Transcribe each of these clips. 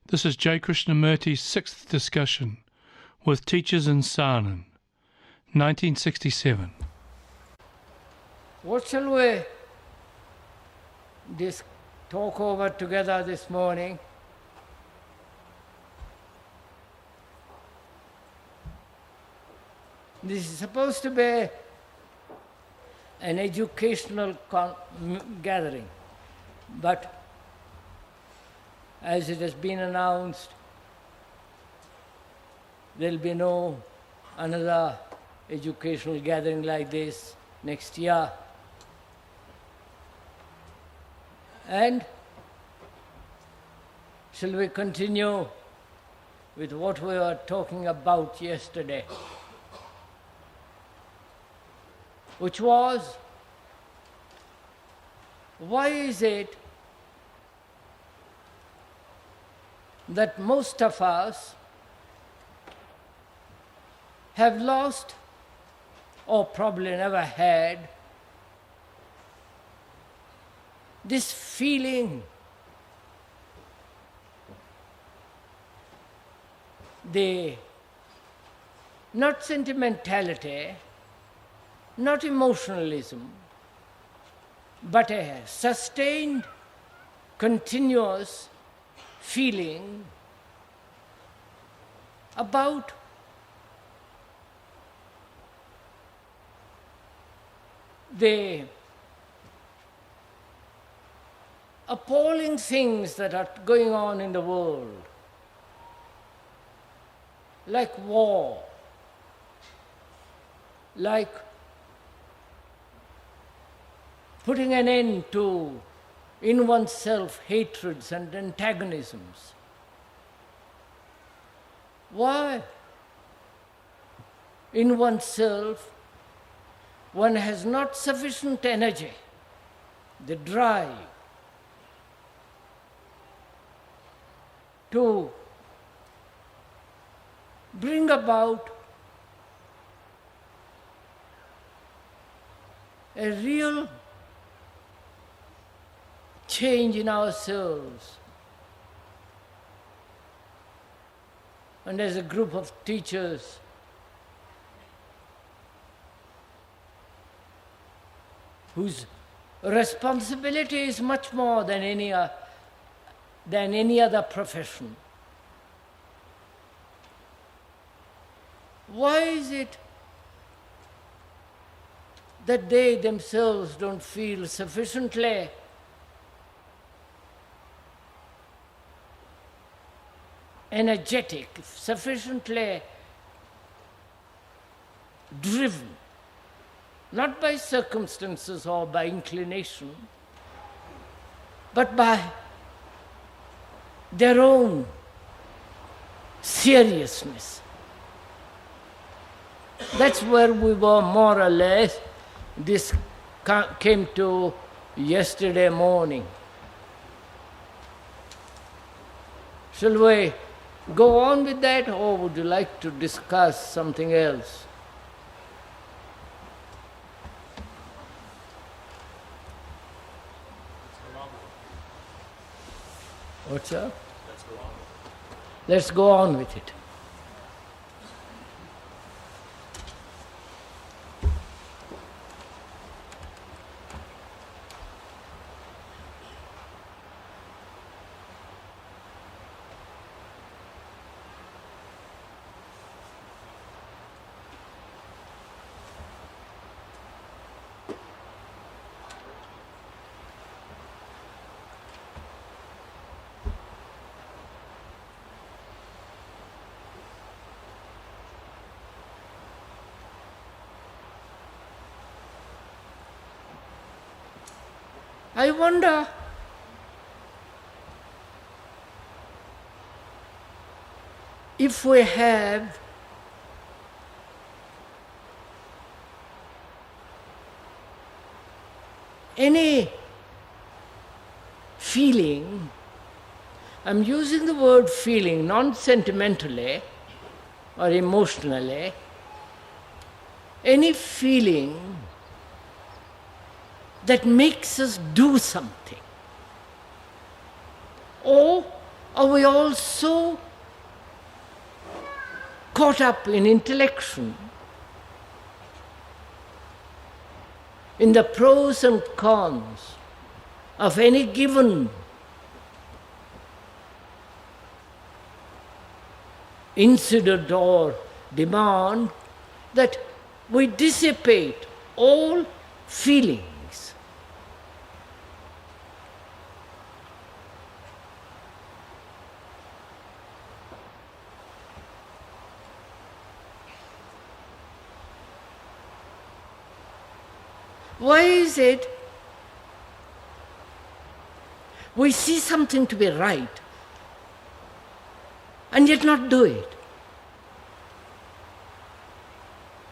This is J. Krishnamurti's sixth discussion with teachers in Saanen, 1967. What shall we talk over together this morning? This is supposed to be an educational gathering, but as it has been announced, there will be no another educational gathering like this next year. And shall we continue with what we were talking about yesterday, which was, why is it that most of us have lost, or probably never had, this feeling, the not sentimentality, not emotionalism, but a sustained, continuous feeling about the appalling things that are going on in the world, like war, like putting an end to in oneself hatreds and antagonisms. Why? In oneself, one has not sufficient energy, the drive to bring about a real change in ourselves. And as a group of teachers, whose responsibility is much more than any other profession, why is it that they themselves don't feel sufficiently energetic, sufficiently driven, not by circumstances or by inclination, but by their own seriousness? That's where we were more or less. This came to yesterday morning. Shall we go on with that, or would you like to discuss something else? What's up? Let's go on with it. I wonder if we have any feeling, I'm using the word feeling non-sentimentally or emotionally, any feeling that makes us do something, or Are we all so caught up in intellection, in the pros and cons of any given incident or demand, that we dissipate all feelings? Why is it we see something to be right and yet not do it?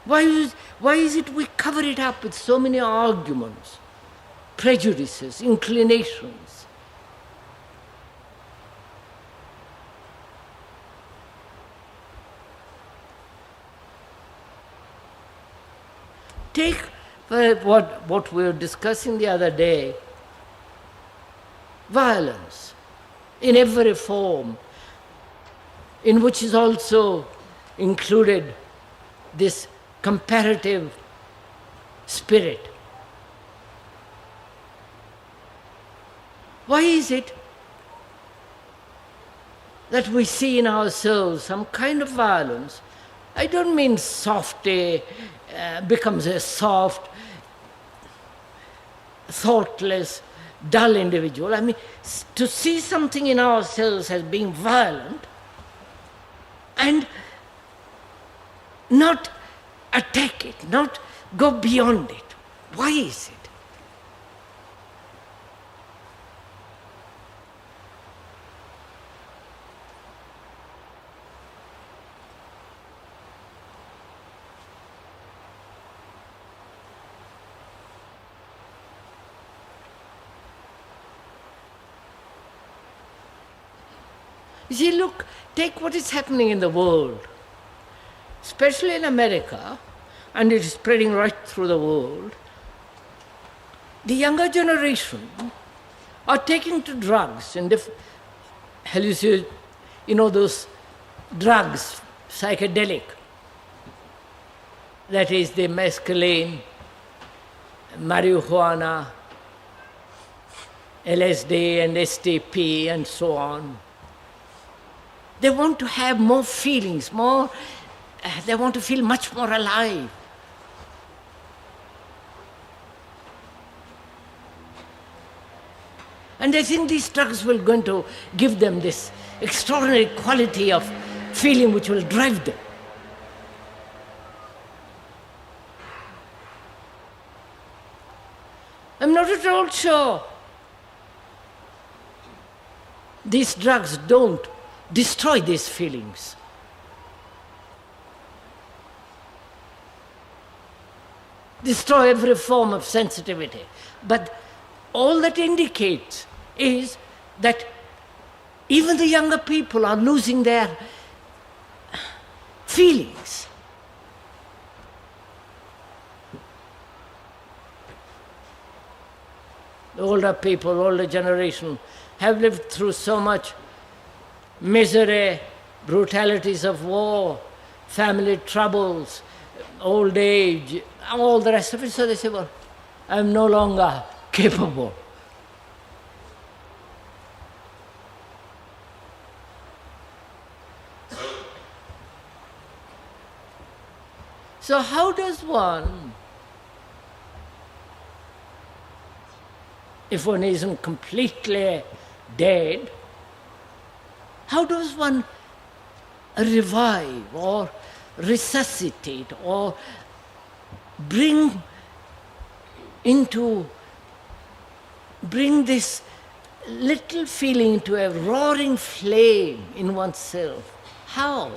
Why is it we cover it up with so many arguments, prejudices, inclinations? Take what we were discussing the other day, violence in every form, in which is also included this comparative spirit. Why is it that we see in ourselves some kind of violence? I don't mean softy becomes a soft, thoughtless, dull individual. I mean, to see something in ourselves as being violent and not attack it, not go beyond it. Why is it? You see, look, take what is happening in the world, especially in America, and it is spreading right through the world. The younger generation are taking to drugs and those drugs, psychedelic, that is the mescaline, marijuana, LSD and STP and so on. They want to have more feelings, they want to feel much more alive. And I think these drugs will going to give them this extraordinary quality of feeling which will drive them. I'm not at all sure these drugs don't destroy these feelings. Destroy every form of sensitivity. But all that indicates is that even the younger people are losing their feelings. The older people, older generation, have lived through so much misery, brutalities of war, family troubles, old age, all the rest of it. So they say, well, I'm no longer capable. So how does one, if one isn't completely dead, how does one revive or resuscitate or bring this little feeling into a roaring flame in oneself? How?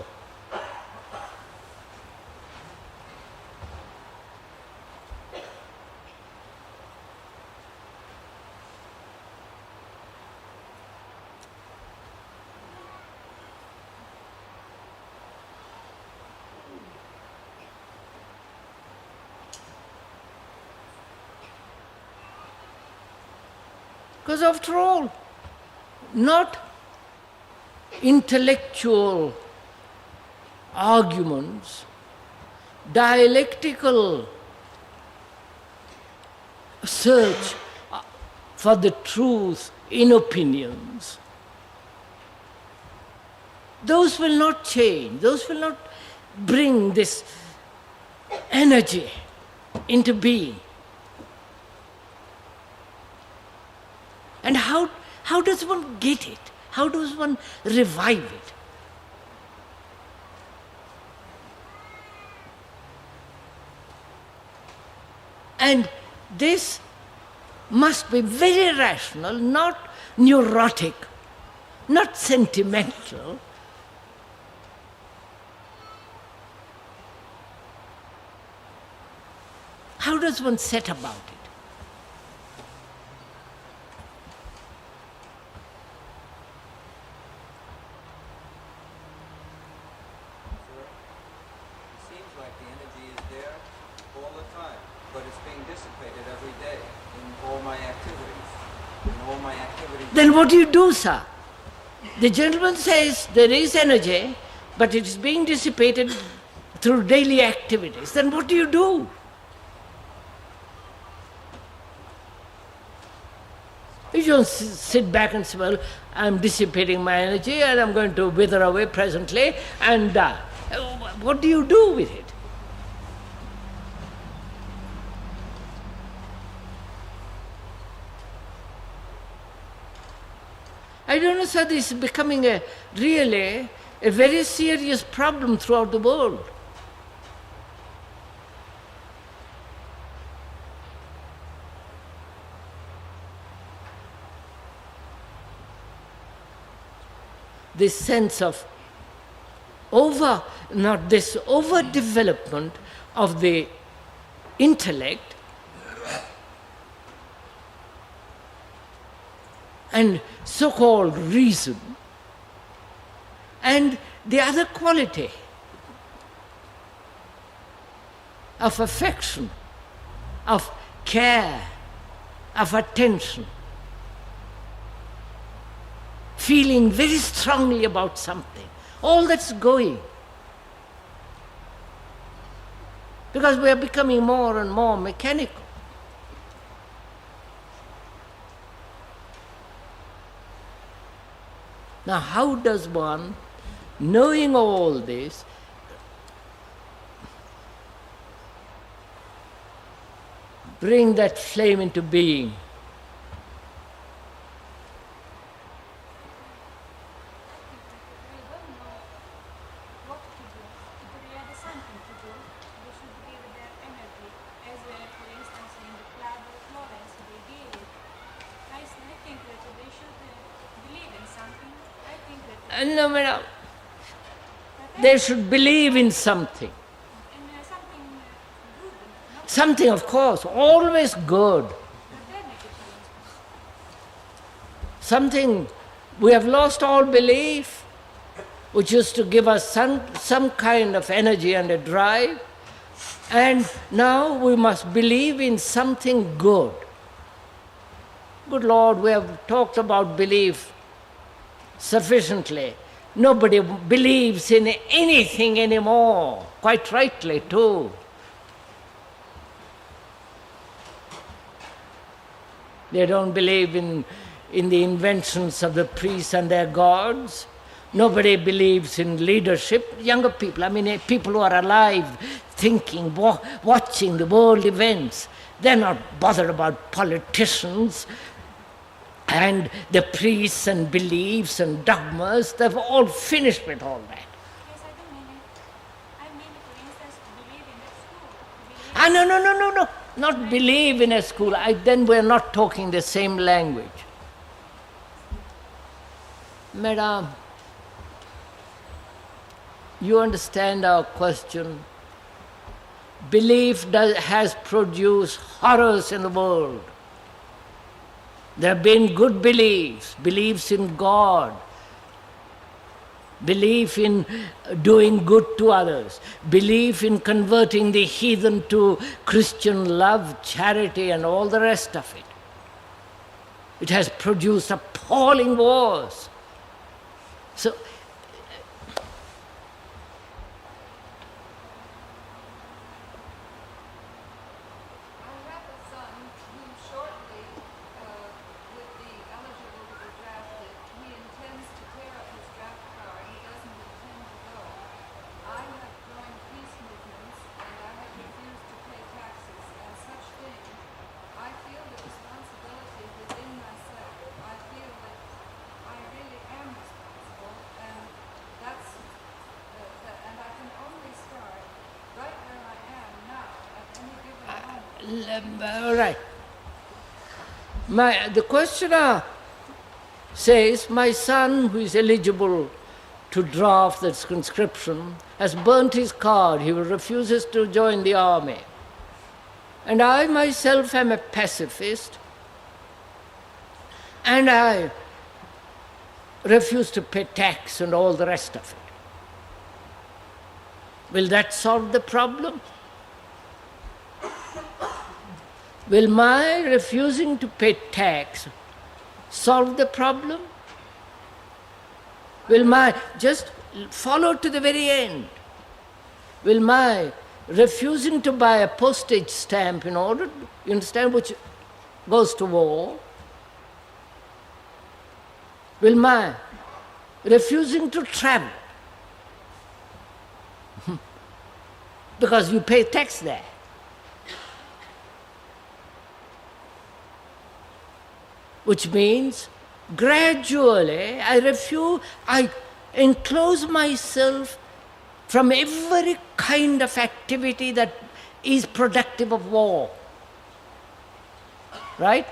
Because after all, not intellectual arguments, dialectical search for the truth in opinions, those will not change, those will not bring this energy into being. And how does one get it? How does one revive it? And this must be very rational, not neurotic, not sentimental. How does one set about it? Then what do you do, sir? The gentleman says there is energy, but it is being dissipated through daily activities. Then what do you do? You don't sit back and say, well, I'm dissipating my energy and I'm going to wither away presently and die. What do you do with it? I don't know, sir, this is becoming really a very serious problem throughout the world. This sense of overdevelopment of the intellect and so-called reason, and the other quality of affection, of care, of attention, feeling very strongly about something, all that's going. Because we are becoming more and more mechanical. Now, how does one, knowing all this, bring that flame into being? No, madam. They should believe in something. Something, of course, always good. Something, we have lost all belief, which used to give us some kind of energy and a drive, and now we must believe in something good. Good Lord, we have talked about belief sufficiently. Nobody believes in anything anymore, quite rightly too. They don't believe in the inventions of the priests and their gods. Nobody believes in leadership. Younger people, people who are alive, thinking, watching the world events, they're not bothered about politicians and the priests and beliefs and dogmas. They've all finished with all that. Yes, I mean, for instance, believe in a school. No. Not believe in a school. Then we're not talking the same language. Madam, you understand our question. Belief has produced horrors in the world. There have been good beliefs in God, belief in doing good to others, belief in converting the heathen to Christian love, charity, and all the rest of it. It has produced appalling wars. So, I have a son who shortly, with the eligible to be drafted, he intends to tear up his draft card. He doesn't intend to go. I have joined peace movements and I have refused to pay taxes and such things. I feel the responsibility within myself. I feel that I really am responsible, and that's and I can only start right where I am now at any given moment. all right. The questioner says, my son, who is eligible to draft this conscription, has burnt his card. He refuses to join the army. And I myself am a pacifist, and I refuse to pay tax and all the rest of it. Will that solve the problem? Will my refusing to pay tax solve the problem? Will my, just follow to the very end, will my refusing to buy a postage stamp in order, you understand, which goes to war, will my refusing to travel, because you pay tax there, which means gradually I enclose myself from every kind of activity that is productive of war. Right?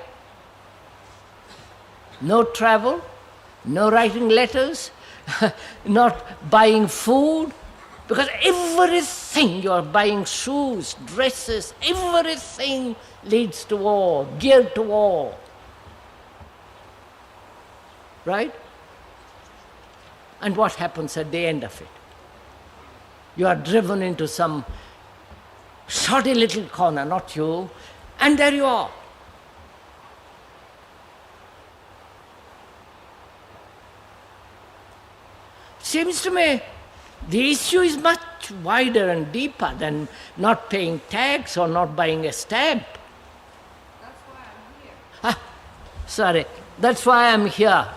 No travel, no writing letters, not buying food, because everything, you are buying shoes, dresses, everything leads to war, geared to war. Right? And what happens at the end of it? You are driven into some shoddy little corner, not you, and there you are. Seems to me the issue is much wider and deeper than not paying tax or not buying a stamp. That's why I'm here. Sorry, that's why I'm here.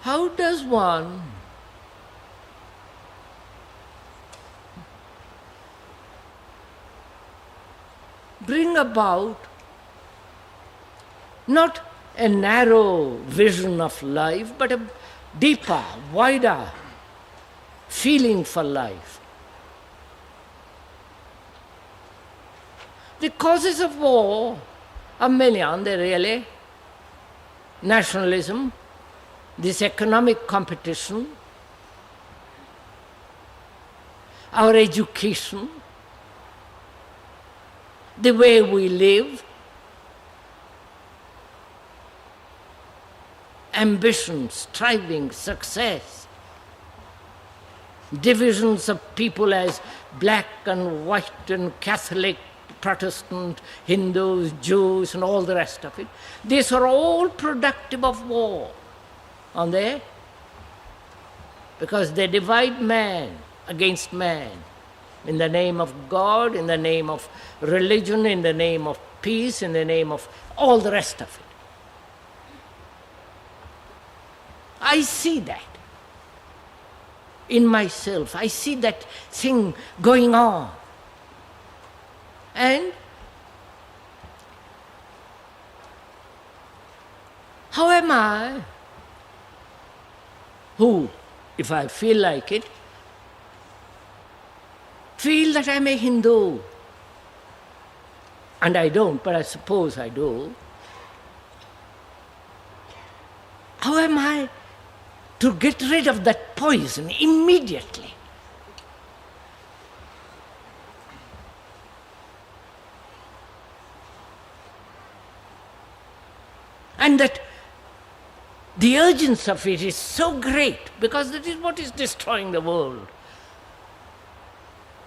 How does one bring about not a narrow vision of life, but a deeper, wider feeling for life? The causes of war are many, aren't they really? Nationalism, this economic competition, our education, the way we live, ambition, striving, success, divisions of people as black and white and Catholic, Protestant, Hindus, Jews, and all the rest of it. These are all productive of war, aren't they? Because they divide man against man in the name of God, in the name of religion, in the name of peace, in the name of all the rest of it. I see that in myself. I see that thing going on. And how am I, who, if I feel like it, feel that I'm a Hindu, and I don't, but I suppose I do, how am I to get rid of that poison immediately? And that The urgency of it is so great because that is what is destroying the world.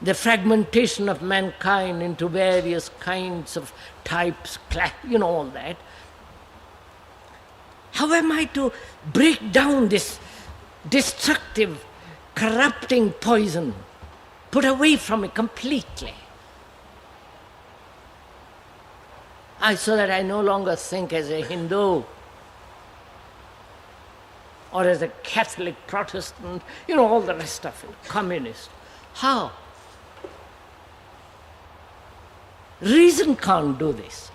The fragmentation of mankind into various kinds of types, all that. How am I to break down this destructive, corrupting poison, put away from it completely? So that I no longer think as a Hindu or as a Catholic Protestant, all the rest of it, communist. How? Reason can't do this.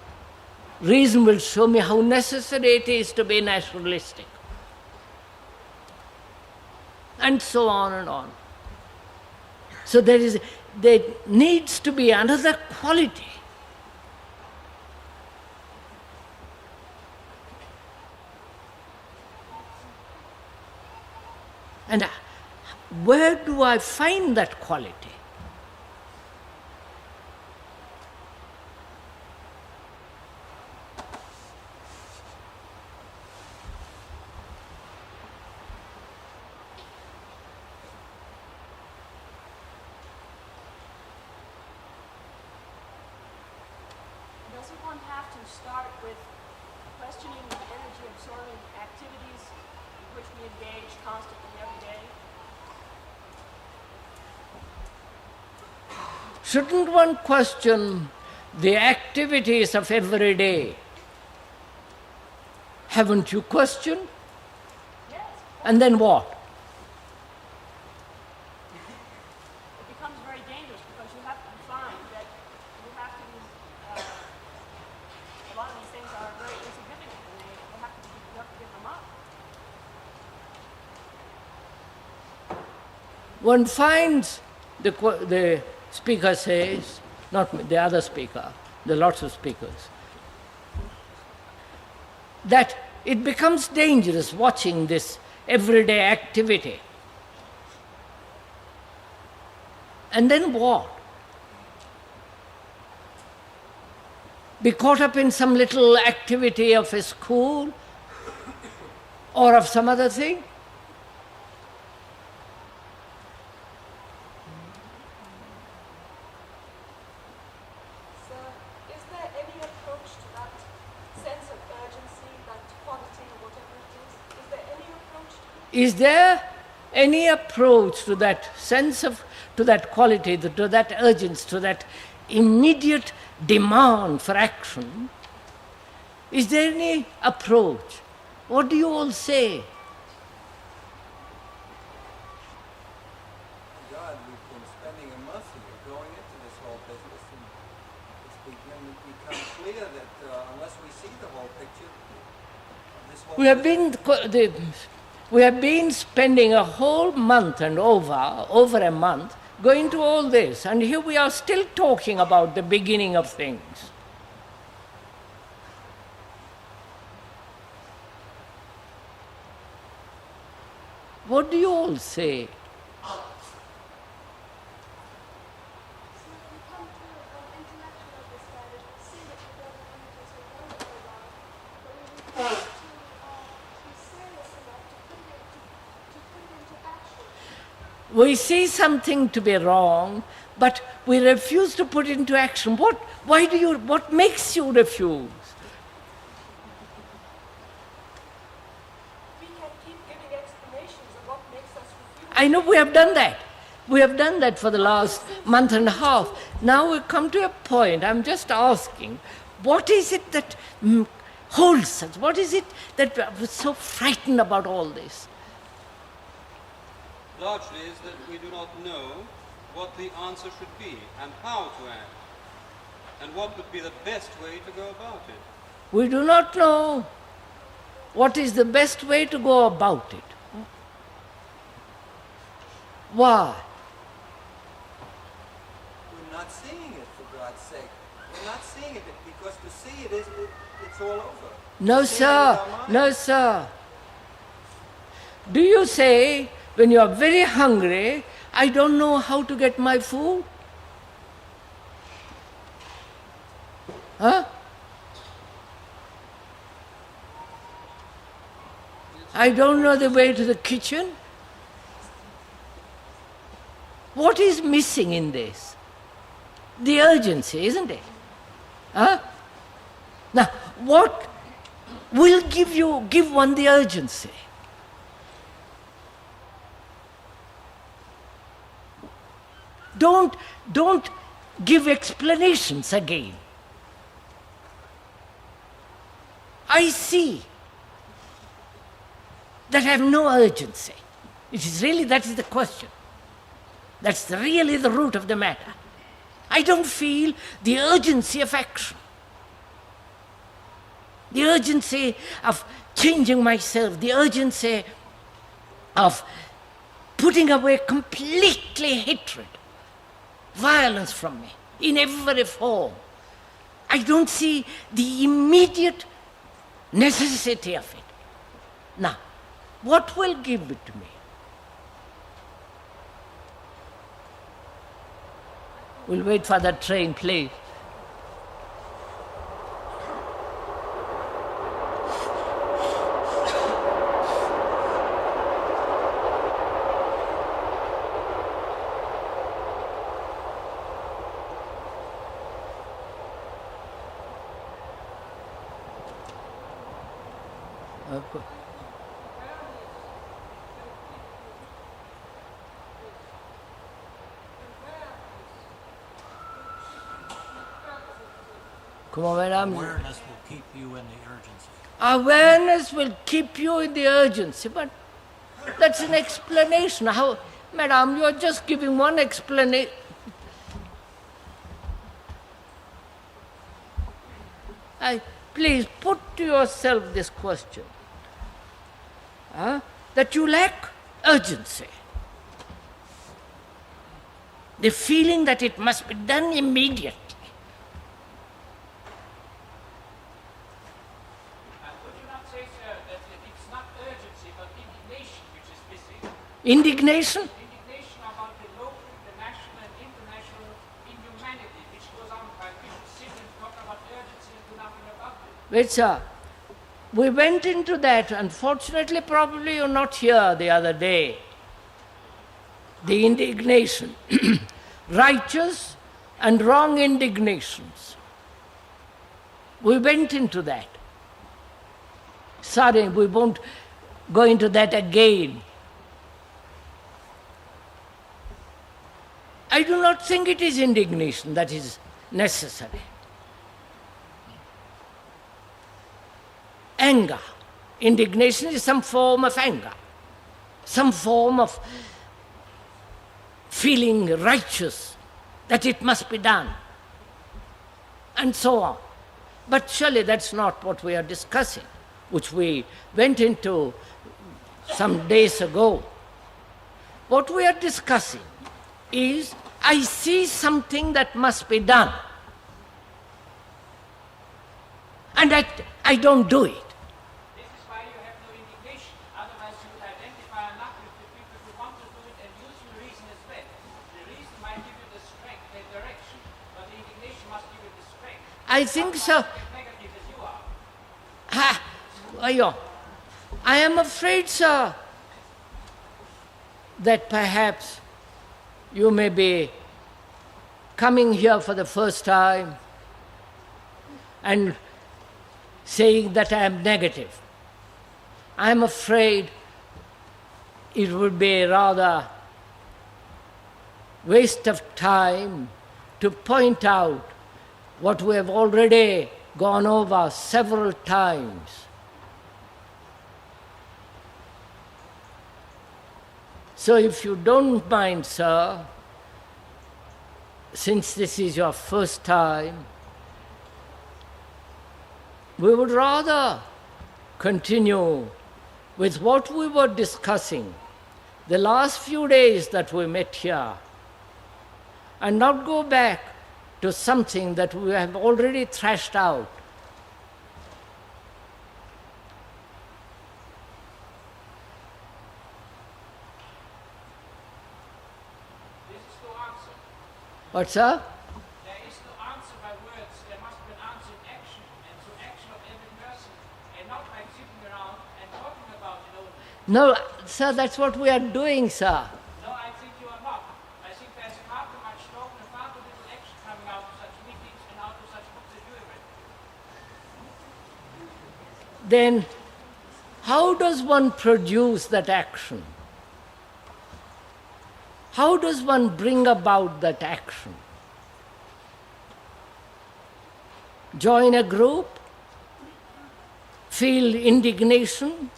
Reason will show me how necessary it is to be naturalistic. And so on and on. So there needs to be another quality. And where do I find that quality? Doesn't one have to start with questioning the energy-absorbing activities in which we engage constantly every day? Shouldn't one question the activities of every day? Haven't you questioned? Yes. And then what? It becomes very dangerous because you have to find that you have to be, a lot of these things are very insignificant and you have to give them up. One finds, the speaker says, not me, the other speaker, there are lots of speakers, that it becomes dangerous watching this everyday activity. And then what? Be caught up in some little activity of a school or of some other thing? Is there any approach to that sense of urgency, that quality, whatever it is? Is there any approach to it? Is there any approach to that sense of, to that quality, to that urgency, to that immediate demand for action? Is there any approach? What do you all say? God, we've been spending a month here going into this whole business, and it's become clear that unless we see the whole picture, this whole We have been spending a whole month and over a month, going to all this, and here we are still talking about the beginning of things. What do you all say? We see something to be wrong, but we refuse to put it into action. What makes you refuse? We can keep giving explanations of what makes us refuse. I know we have done that. We have done that for the last month and a half. Now we've come to a point, I'm just asking, what is it that holds us? What is it that was so frightened about all this? Largely is that we do not know what the answer should be and how to act, and what would be the best way to go about it. We do not know what is the best way to go about it. Why? we're not seeing it, for God's sake. We're not seeing it because to see it is, it's all over. No, Seeing it sir. with our mind. No, sir. Do you say, when you are very hungry, I don't know how to get my food? Huh? I don't know the way to the kitchen. What is missing in this? The urgency, isn't it? Huh? Now, what will give one the urgency? Don't give explanations again. I see that I have no urgency. That is the question. That's really the root of the matter. I don't feel the urgency of action. The urgency of changing myself, the urgency of putting away completely hatred, violence from me, in every form. I don't see the immediate necessity of it. Now, what will give it to me? We'll wait for that train, please. Okay. Come on, madam. Awareness will keep you in the urgency. Awareness will keep you in the urgency, but that's an explanation. How, madam, you're just giving one explanation. Please put to yourself this question. That you lack urgency. The feeling that it must be done immediately. Would you not say, sir, that it's not urgency but indignation which is missing? Indignation? Indignation about the local, the national and international inhumanity which goes on by people sit and talk about urgency and do nothing about it. Wait, sir. We went into that. Unfortunately, probably you're not here the other day. The indignation. Righteous and wrong indignations. We went into that. Sorry, we won't go into that again. I do not think it is indignation that is necessary. Anger. Indignation is some form of anger, some form of feeling righteous that it must be done, and so on. But surely that's not what we are discussing, which we went into some days ago. What we are discussing is, I see something that must be done, and I don't do it. This is why you have no indignation. Otherwise you would identify enough with the people who want to do it and use your reason as well. The reason might give you the strength and direction, but the indignation must give you the strength. I think so. As negative as you are. I am afraid, sir, that perhaps you may be coming here for the first time and saying that I am negative. I am afraid it would be rather waste of time to point out what we have already gone over several times. So if you don't mind, sir, since this is your first time, we would rather continue with what we were discussing the last few days that we met here, and not go back to something that we have already thrashed out. This is no answer. What, sir? There is no answer by words. There must be an answer in action, and through action of every person, and not by sitting around and talking about, No, sir, that's what we are doing, sir. No, I think you are not. I think there's far too much talk and far too little action coming out of such meetings and out of such books that you have written. Then how does one produce that action? How does one bring about that action? Join a group? Feel indignation?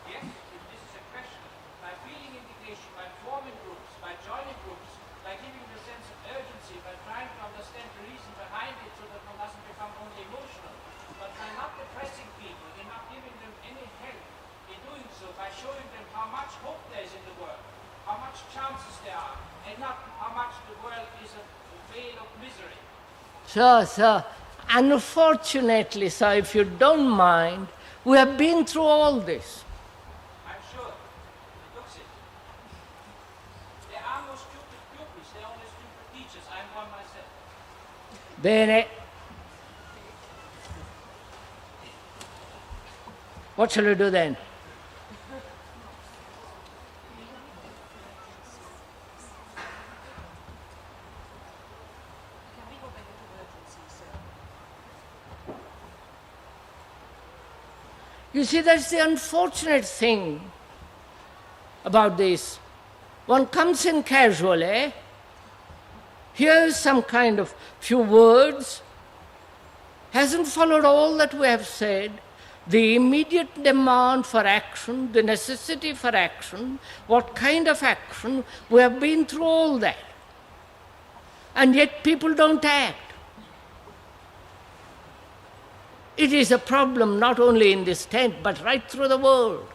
Yes, if this is a question, by feeling indignation, by forming groups, by joining groups, by giving a sense of urgency, by trying to understand the reason behind it so that one doesn't become only emotional, but by not depressing people, in not giving them any help in doing so, by showing them how much hope there is in the world, how much chances there are, and not how much the world is a veil of misery. Sir, unfortunately, sir, if you don't mind, we have been through all this. I'm sure. It looks it. There are no stupid pupils, there are only stupid teachers. I'm one myself. Bene. What shall we do then? You see, that's the unfortunate thing about this. One comes in casually, hears some kind of few words, hasn't followed all that we have said, the immediate demand for action, the necessity for action, what kind of action, we have been through all that. And yet people don't act. It is a problem not only in this tent, but right through the world.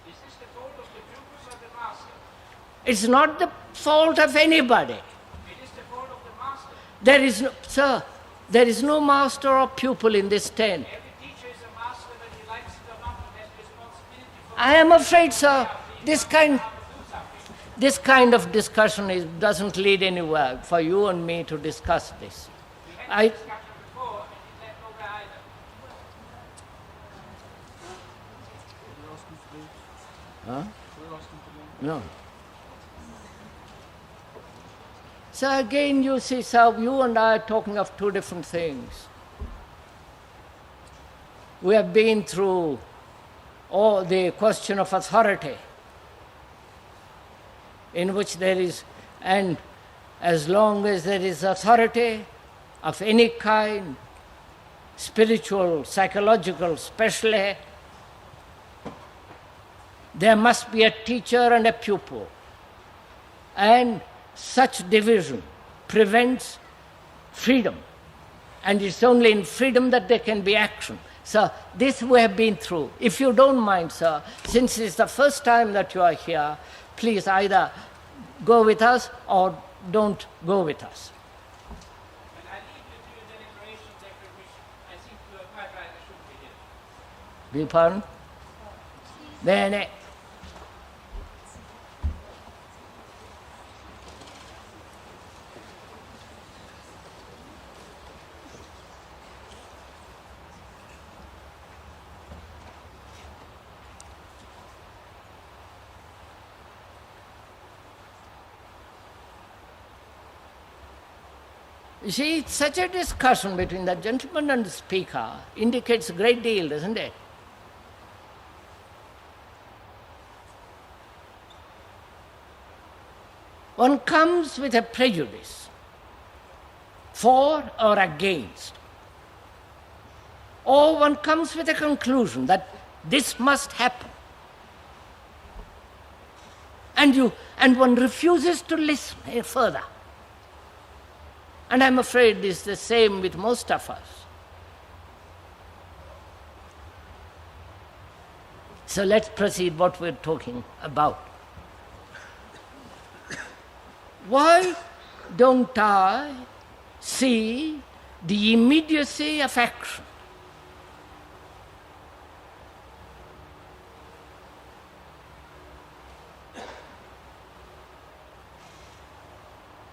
Is this the fault of the pupils or the master? It's not the fault of anybody. It is the fault of the master. There is no, sir, there is no master or pupil in this tent. Every teacher is a master whether he likes it or not. He has responsibility for I am afraid, sir, this kind of discussion doesn't lead anywhere for you and me to discuss this. I, discussion before and it led nowhere either. no. So again, you see, sir, you and I are talking of two different things. We have been through all the question of authority, in which there is, and as long as there is authority of any kind, spiritual, psychological, especially, there must be a teacher and a pupil. And such division prevents freedom. And it's only in freedom that there can be action. So this we have been through. If you don't mind, sir, since it's the first time that you are here, please either go with us or don't go with us. And I leave you to your deliberation, Dr. which I think you are quite right, I shouldn't be here. Beg your pardon? Bene. You see, such a discussion between the gentleman and the speaker indicates a great deal, doesn't it? One comes with a prejudice, for or against. Or one comes with a conclusion that this must happen. And one refuses to listen any further. And I'm afraid it's the same with most of us. So let's proceed what we're talking about. Why don't I see the immediacy of action?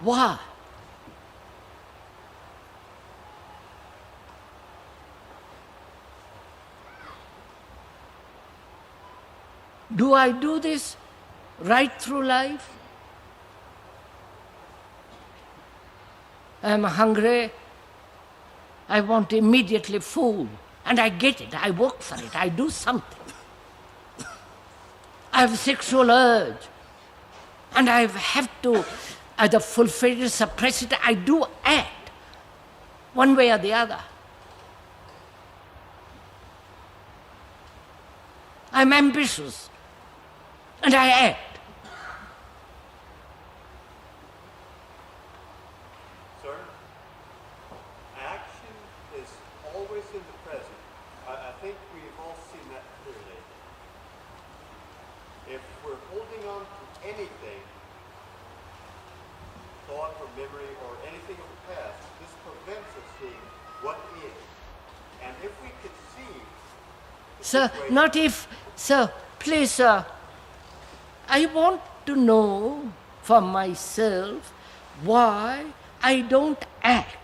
Why? Do I do this right through life? I'm hungry, I want immediately food, and I get it, I work for it, I do something. I have sexual urge, and I have to either fulfill it, suppress it, I do act, one way or the other. I'm ambitious, and I act. Sir, action is always in the present. I think we've all seen that clearly. If we're holding on to anything, thought or memory or anything of the past, this prevents us seeing what is. And if we could see... Sir, not if, sir, please, sir, I want to know for myself why I don't act.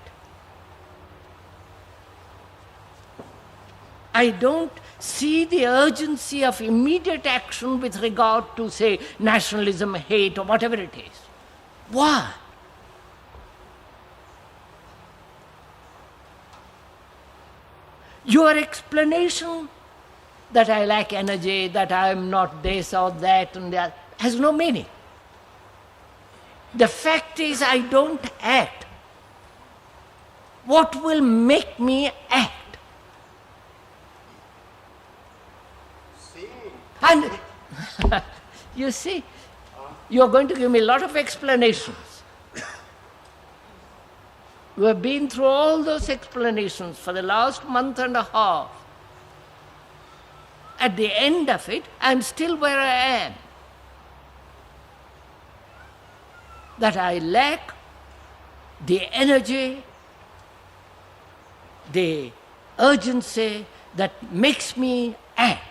I don't see the urgency of immediate action with regard to, say, nationalism, hate, or whatever it is. Why? Your explanation that I lack energy, that I am not this or that and that, has no meaning. The fact is I don't act. What will make me act? Seeing. And you see, you're going to give me a lot of explanations. We have been through all those explanations for the last month and a half. At the end of it, I'm still where I am. That I lack the energy, the urgency that makes me act.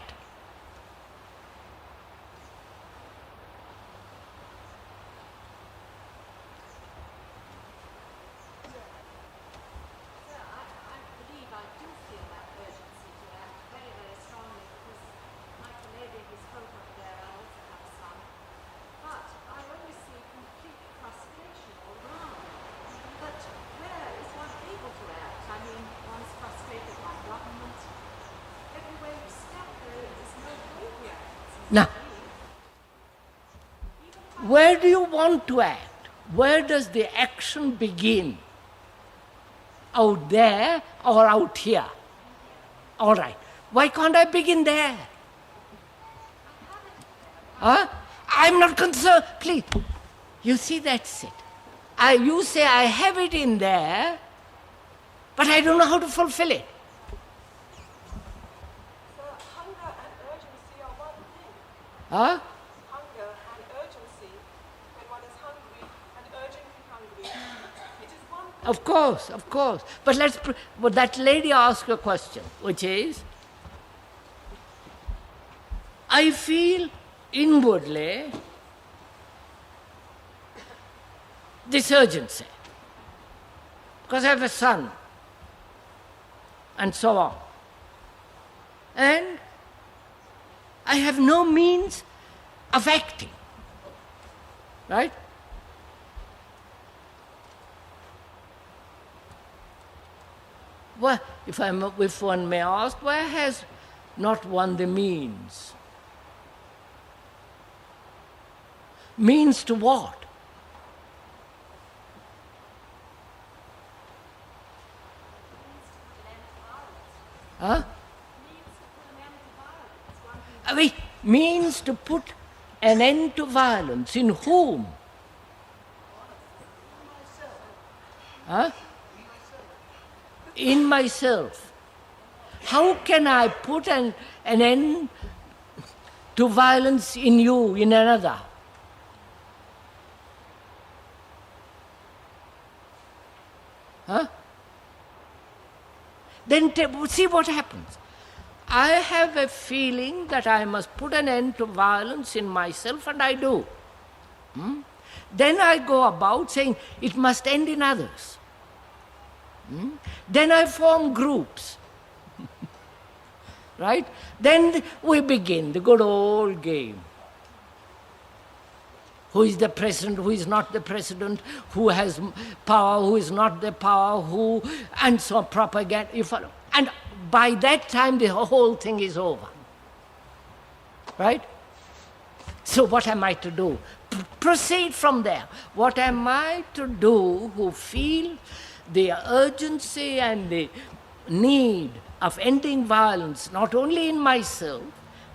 Now, where do you want to act? Where does the action begin? Out there or out here? All right. Why can't I begin there? Huh? I'm not concerned. Please. You see, that's it. You say I have it in there, but I don't know how to fulfill it. Huh? Hunger and urgency. When one is hungry and urgently hungry, it is one thing. Of course. But that lady asked a question, which is, I feel inwardly this urgency, because I have a son, and so on. And I have no means of acting, right? Well, if one may ask, why has not one the means? Means to what? Huh? Means to put an end to violence. In whom? Huh? In myself. How can I put an end to violence in you, in another? Huh? Then see what happens. I have a feeling that I must put an end to violence in myself, and I do. Then I go about saying it must end in others. Then I form groups. right? Then we begin the good old game. Who is the president, who is not the president, who has power, who is not the power, who, and so propaganda, you follow. And by that time the whole thing is over. Right? So what am I to do? Proceed from there. What am I to do who feel the urgency and the need of ending violence, not only in myself,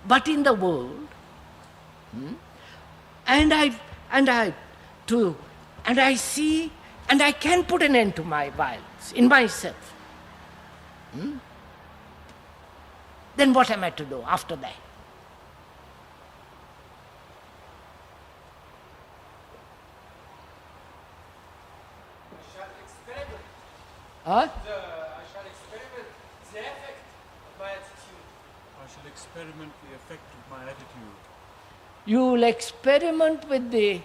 but in the world? And I see, and I can put an end to my violence in myself. Then what am I to do after that? Huh? I shall experiment the effect of my attitude. I shall experiment the effect of my attitude. You will experiment with the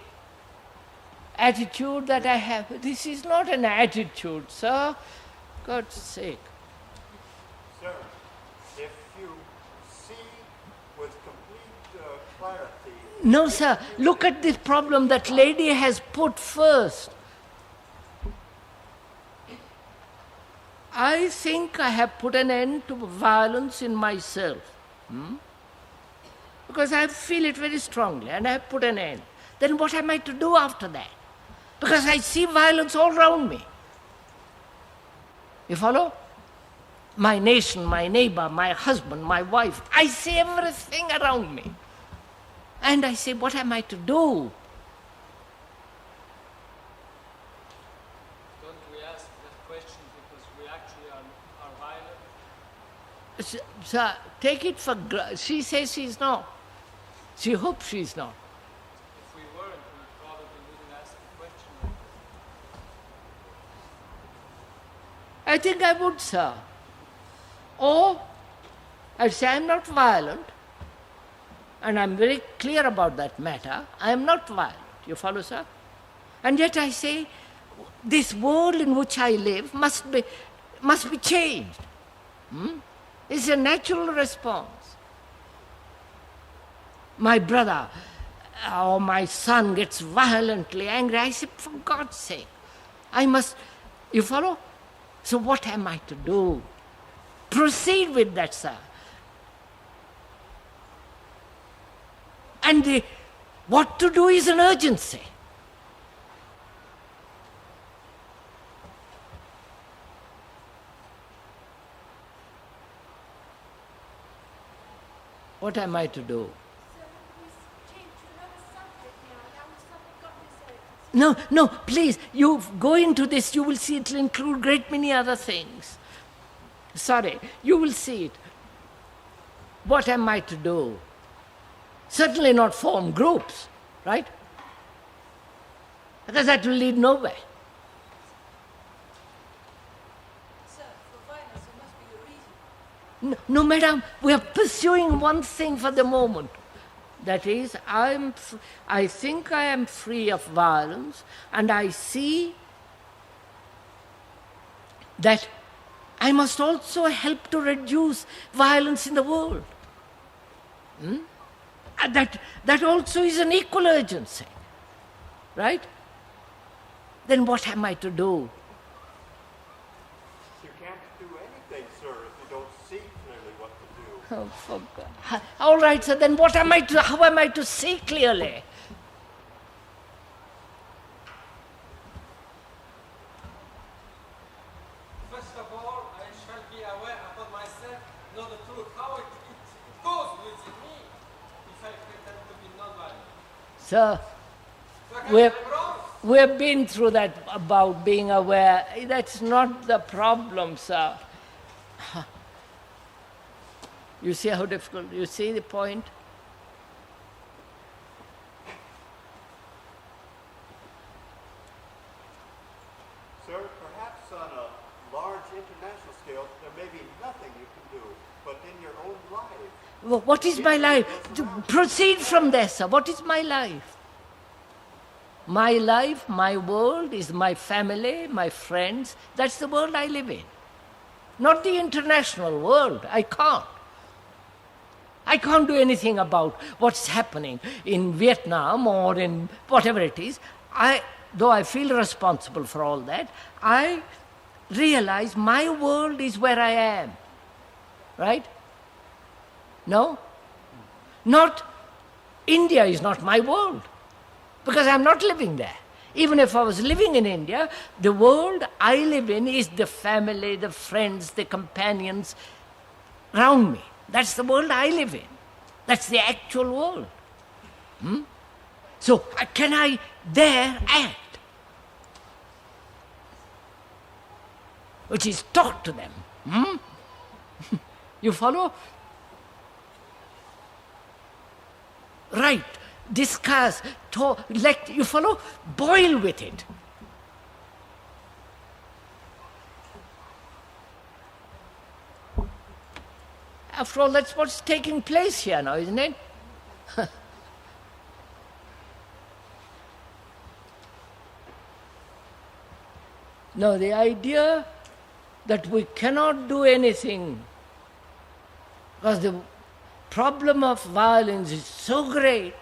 attitude that I have. This is not an attitude, sir. God's sake. Sir, if you see with complete clarity... No, sir. Look at this problem that lady has put first. I think I have put an end to violence in myself. Because I feel it very strongly and I have put an end. Then what am I to do after that? Because I see violence all around me. You follow? My nation, my neighbor, my husband, my wife. I see everything around me. And I say, what am I to do? Don't we ask that question because we actually are violent? Sir, take it for granted. She says she's not. She hopes she's not. If we weren't, we probably wouldn't ask the question. I think I would, sir. Or I'd say I'm not violent, and I'm very clear about that matter. I am not violent. You follow, sir? And yet I say, this world in which I live must be changed. It's a natural response. My brother or my son gets violently angry. I say, for God's sake, I must, you follow? So what am I to do? Proceed with that, sir. And what to do is an urgency. What am I to do? No, please, you go into this, you will see it will include great many other things. Sorry, you will see it. What am I to do? Certainly not form groups, right? Because that will lead nowhere. Sir, for violence there must be a reason. No, madam, we are pursuing one thing for the moment. That is, I think I am free of violence, and I see that I must also help to reduce violence in the world. That also is an equal urgency, right? Then what am I to do? You can't do anything, sir, if you don't see clearly what to do. Oh, for God. All right, so then what am I to, how am I to see clearly? First of all, I shall be aware about myself, know the truth, how it goes within me if I pretend to be non-violent. Sir, we have been through that about being aware. That's not the problem, sir. You see how difficult, you see the point? Sir, perhaps on a large international scale, there may be nothing you can do, but in your own life. What is my life? Proceed from there, sir. What is my life? My life, my world is my family, my friends. That's the world I live in. Not the international world. I can't. I can't do anything about what's happening in Vietnam or in whatever it is. Though I feel responsible for all that, I realize my world is where I am. Right? No? Not India is not my world, because I'm not living there. Even if I was living in India, the world I live in is the family, the friends, the companions around me. That's the world I live in. That's the actual world. So can I there act? Which is talk to them. You follow? Right. Discuss, talk, you follow? Boil with it. After all, that's what's taking place here now, isn't it? No, the idea that we cannot do anything because the problem of violence is so great,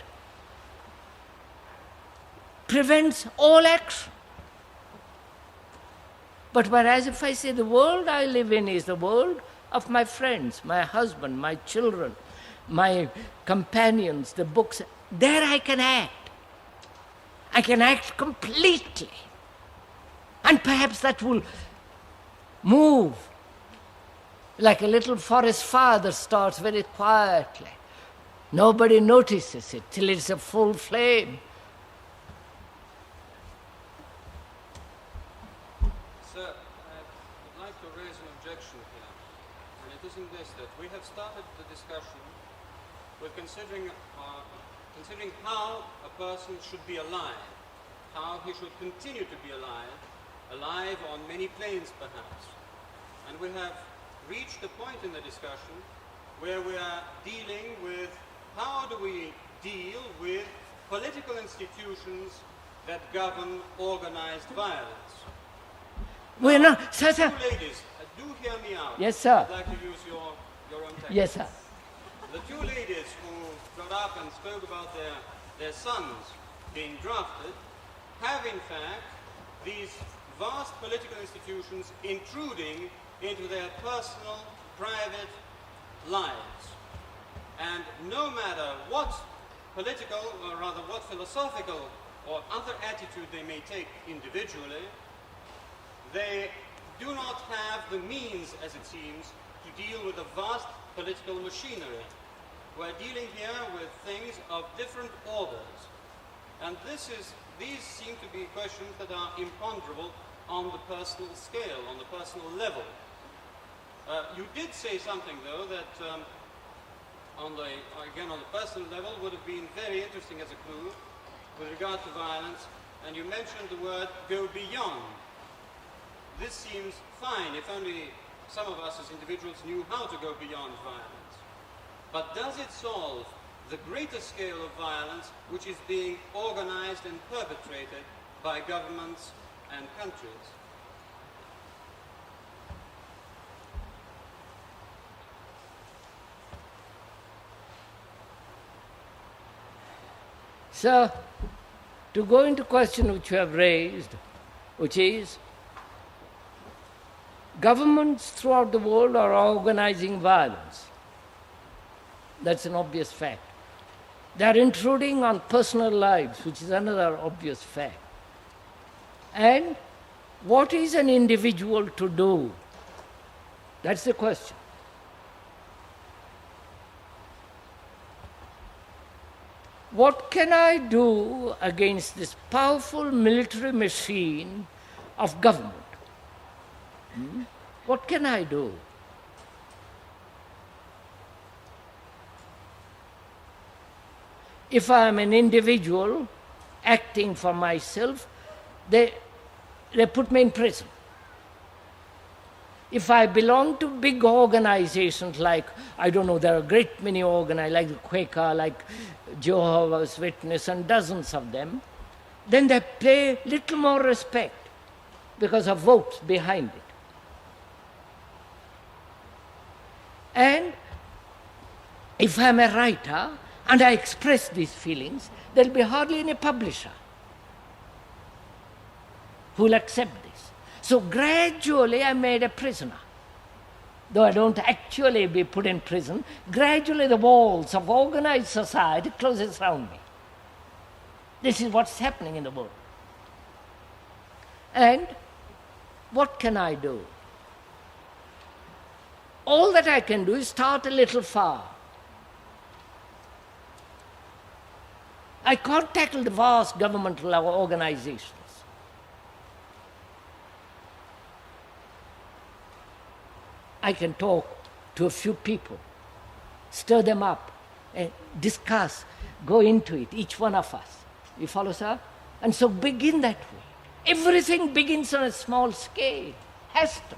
prevents all action. But whereas if I say the world I live in is the world of my friends, my husband, my children, my companions, the books, there I can act. I can act completely. And perhaps that will move like a little forest fire that starts very quietly. Nobody notices it till it's a full flame. Sir, I'd like to raise an objection here, and it isn't this, that we have started the discussion with considering how a person should be alive, how he should continue to be alive on many planes perhaps. And we have reached a point in the discussion where we are dealing with how do we deal with political institutions that govern organized violence. We're not, sir. Two ladies, do hear me out. Yes, sir. I'd like to use your own text. Yes, sir. The two ladies who got up and spoke about their sons being drafted have in fact these vast political institutions intruding into their personal, private lives. And no matter what political, or rather what philosophical or other attitude they may take individually, they do not have the means, as it seems, to deal with a vast political machinery. We're dealing here with things of different orders. And these seem to be questions that are imponderable on the personal scale, on the personal level. You did say something, though, that on the personal level would have been very interesting as a clue with regard to violence, and you mentioned the word go beyond. This seems fine if only some of us as individuals knew how to go beyond violence. But does it solve the greater scale of violence which is being organized and perpetrated by governments and countries? Sir, to go into question which you have raised, which is governments throughout the world are organizing violence. That's an obvious fact. They are intruding on personal lives, which is another obvious fact. And what is an individual to do? That's the question. What can I do against this powerful military machine of government? What can I do? If I am an individual acting for myself, they put me in prison. If I belong to big organizations like, I don't know, there are a great many organizations like the Quaker, like Jehovah's Witness and dozens of them, then they pay little more respect because of votes behind it. And If I'm a writer and I express these feelings, there'll be hardly any publisher who will accept this. So gradually I'm made a prisoner. Though I don't actually be put in prison, gradually the walls of organized society closes around me. This is what's happening in the world. And what can I do? All that I can do is start a little far. I can't tackle the vast governmental organizations. I can talk to a few people, stir them up, and discuss, go into it, each one of us. You follow, sir? And so begin that way. Everything begins on a small scale, has to.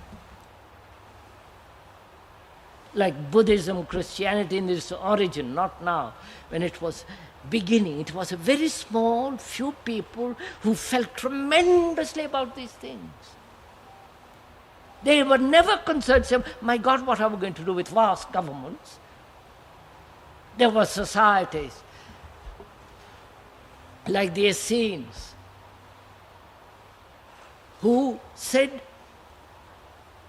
Like Buddhism, Christianity in its origin, not now, when it was beginning, it was a very small few people who felt tremendously about these things. They were never concerned, saying, my God, what are we going to do with vast governments? There were societies like the Essenes who said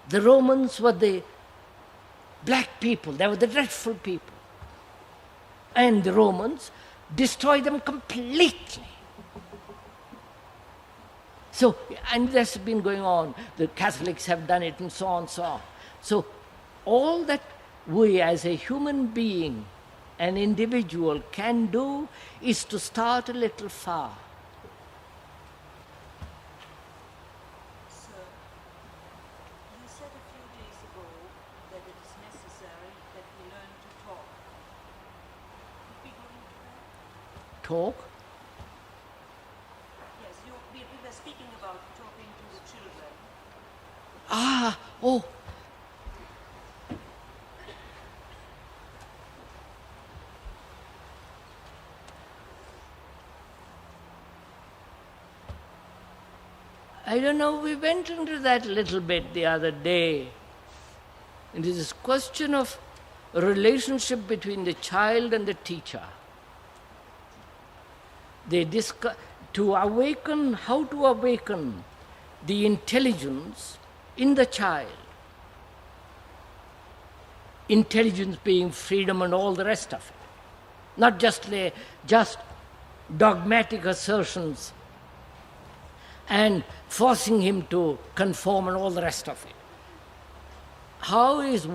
the Romans were the black people, they were the dreadful people. And the Romans destroyed them completely. So, and that's been going on. The Catholics have done it and so on, so on. So, all that we as a human being, an individual can do is to start a little far. Sir, you said a few days ago that it is necessary that we learn to talk. Could we go into that? Talk? Yes, we were speaking about talking to the children. Oh. I don't know, we went into that a little bit the other day. It is this question of a relationship between the child and the teacher. They to awaken, how to awaken the intelligence in the child. Intelligence being freedom and all the rest of it. Not just dogmatic assertions and forcing him to conform and all the rest of it. How is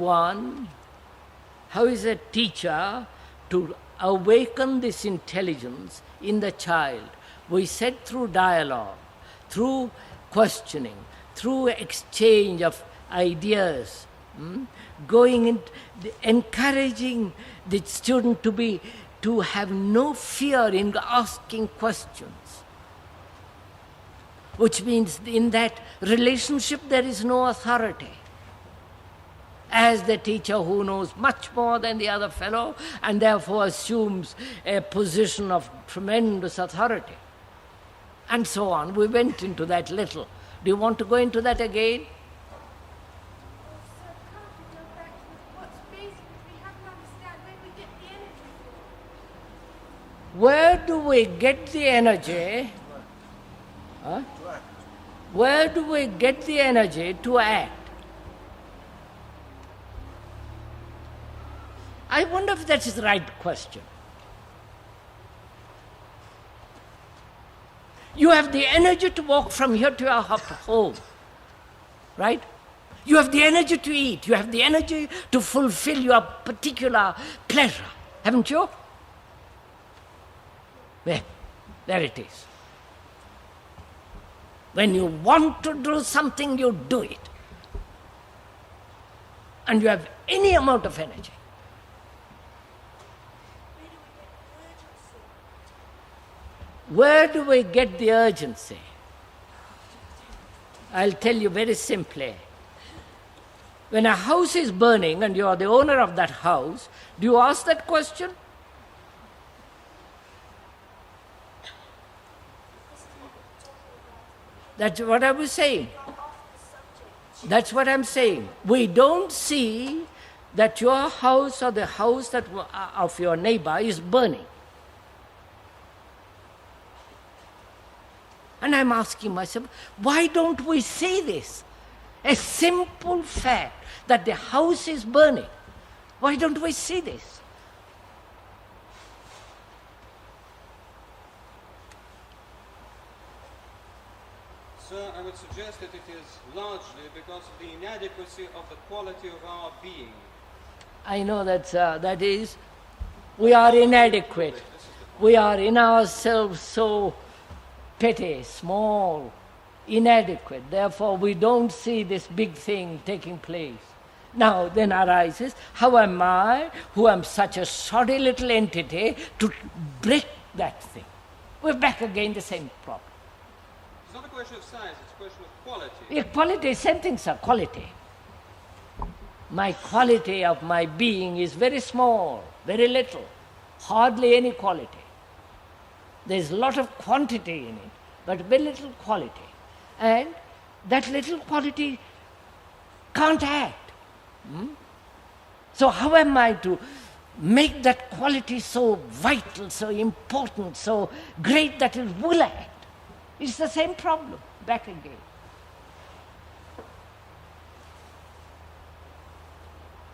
a teacher to awaken this intelligence in the child? We said through dialogue, through questioning, through exchange of ideas, going in, encouraging the student to have no fear in asking questions. Which means in that relationship there is no authority. As the teacher who knows much more than the other fellow and therefore assumes a position of tremendous authority. And so on. We went into that little. Do you want to go into that again? Sir, can't we go back to what's basic? We have to understand where we get the energy from. Where do we get the energy? Huh? Where do we get the energy to act? I wonder if that is the right question. You have the energy to walk from here to your home, right? You have the energy to eat. You have the energy to fulfill your particular pleasure, haven't you? Well, there it is. When you want to do something, you do it. And you have any amount of energy. Where do we get the urgency? I'll tell you very simply. When a house is burning and you are the owner of that house, do you ask that question? That's what I was saying. That's what I'm saying. We don't see that your house or the house of your neighbor is burning. And I'm asking myself, why don't we see this? A simple fact that the house is burning. Why don't we see this? Sir, I would suggest that it is largely because of the inadequacy of the quality of our being. I know that is, we are inadequate. We are in ourselves so petty, small, inadequate. Therefore, we don't see this big thing taking place. Now then arises, how am I, who am such a shoddy little entity, to break that thing? We're back again the same problem. It's not a question of size, it's a question of quality. Yeah, quality, same thing, sir, quality. My quality of my being is very small, very little, hardly any quality. There's a lot of quantity in it, but very little quality. And that little quality can't act. So how am I to make that quality so vital, so important, so great that it will act? It's the same problem, back again.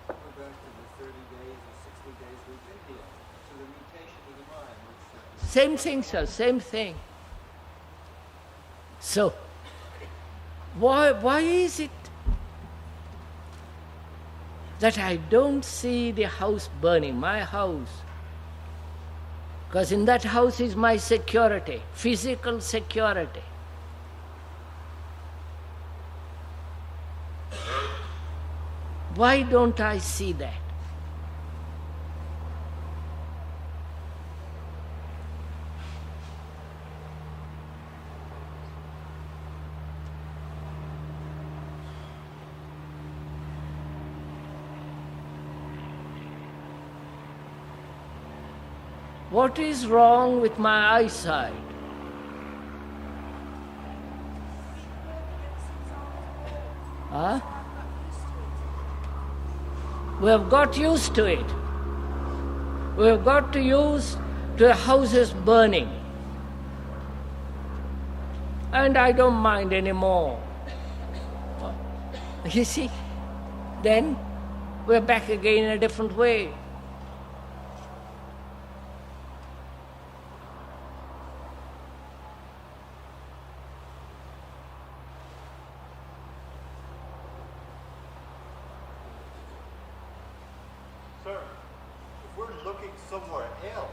Go back to the 30 days or 60 days we've been here, to the mutation of the mind. Which, Same thing, sir, same thing. So, why is it that I don't see the house burning, my house? Because in that house is my security, physical security. Why don't I see that? What is wrong with my eyesight? Huh? We have got used to it. We have got to use to the houses burning. And I don't mind anymore. You see, then we're back again in a different way. Sir, if we're looking somewhere else,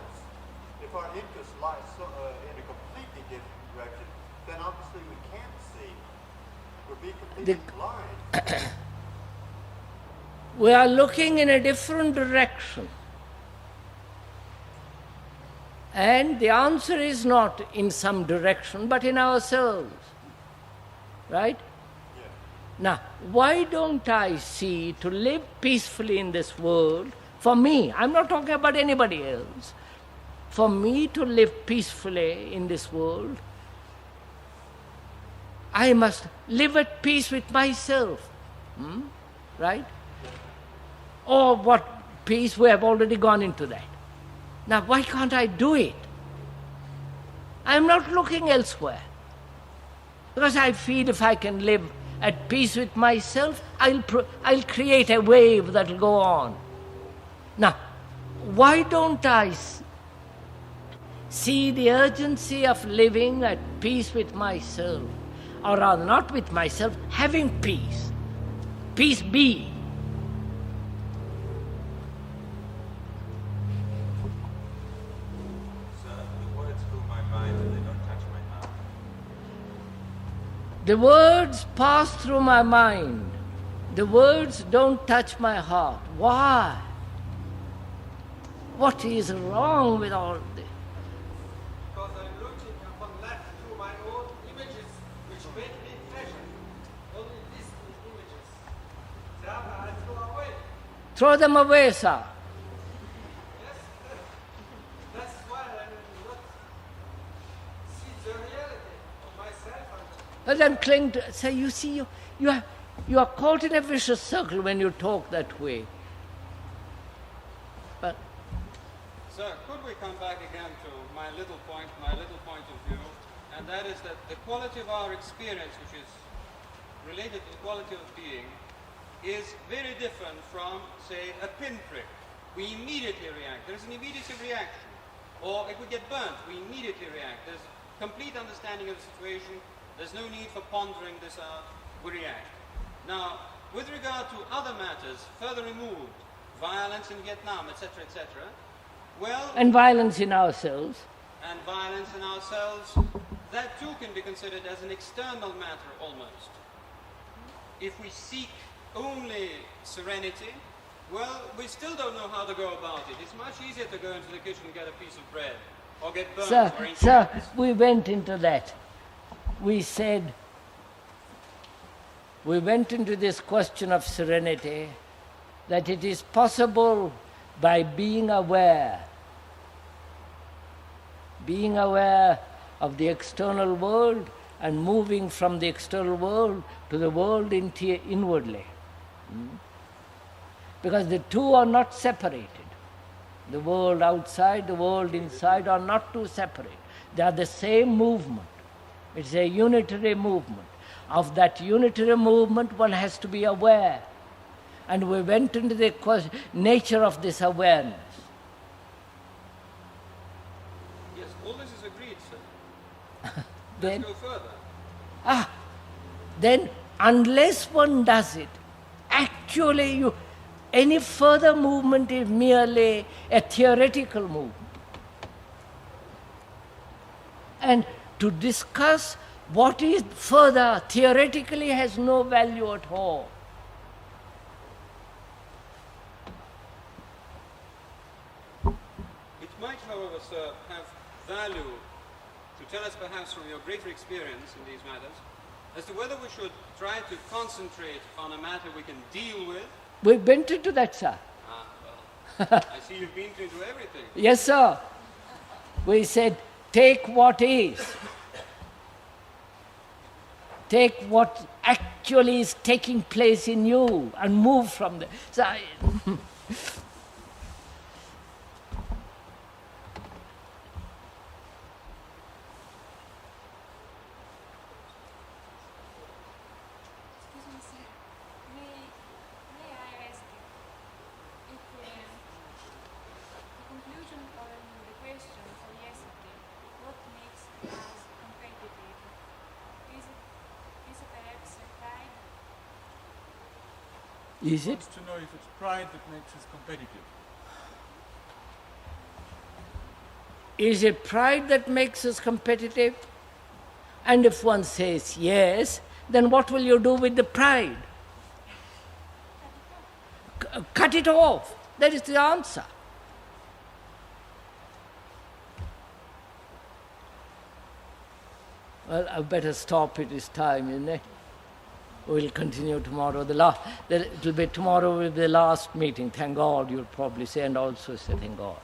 if our interest lies in a completely different direction, then obviously we can't see. We're being completely blind. We are looking in a different direction. And the answer is not in some direction, but in ourselves. Right? Yeah. Now, why don't I see to live peacefully in this world, for me, I'm not talking about anybody else, for me to live peacefully in this world, I must live at peace with myself. Right? Or what peace? We have already gone into that. Now, why can't I do it? I'm not looking elsewhere. Because I feel if I can live at peace with myself, I'll create a wave that will go on. Now, why don't I see the urgency of living at peace with myself? Or rather, not with myself, having peace. Peace be. The words pass through my mind. The words don't touch my heart. Why? What is wrong with all this? Because I'm looking upon that through my own images, which make me pleasure. Only these images. The other I throw away. Throw them away, sir. Yes, that's why I will not see the reality of myself. But then cling to, say, you see, you are caught in a vicious circle when you talk that way. But Sir, could we come back again to my little point of view, and that is that the quality of our experience, which is related to the quality of being, is very different from, say, a pinprick. We immediately react. There's an immediacy reaction. Or if we get burnt, we immediately react. There's complete understanding of the situation. There's no need for pondering this out. We react. Now, with regard to other matters, further removed, violence in Vietnam, etc., etc., well... And violence in ourselves. And violence in ourselves, that too can be considered as an external matter almost. If we seek only serenity, well, we still don't know how to go about it. It's much easier to go into the kitchen and get a piece of bread, or get burnt, or Sir, we went into that. We went into this question of serenity, that it is possible by being aware of the external world and moving from the external world to the world inwardly. Because the two are not separated. The world outside, the world inside are not two separate. They are the same movement. It's a unitary movement. Of that unitary movement, one has to be aware. And we went into the nature of this awareness. Yes, all this is agreed, sir. Then, Let's go further. Then unless one does it, actually any further movement is merely a theoretical movement. And to discuss what is further theoretically has no value at all. It might, however, sir, have value to tell us perhaps from your greater experience in these matters as to whether we should try to concentrate on a matter we can deal with. We went into that, sir. Well, I see you've been into everything. Yes, sir. We said, take what is. Take what actually is taking place in you and move from there. So is it? Wants to know if it's pride that makes us competitive. Is it pride that makes us competitive? And if one says yes, then what will you do with the pride? Cut it off. That is the answer. Well, I better stop. It is time, isn't it? We'll continue tomorrow. It will be tomorrow will be the last meeting. Thank God, you'll probably say, and also say thank God.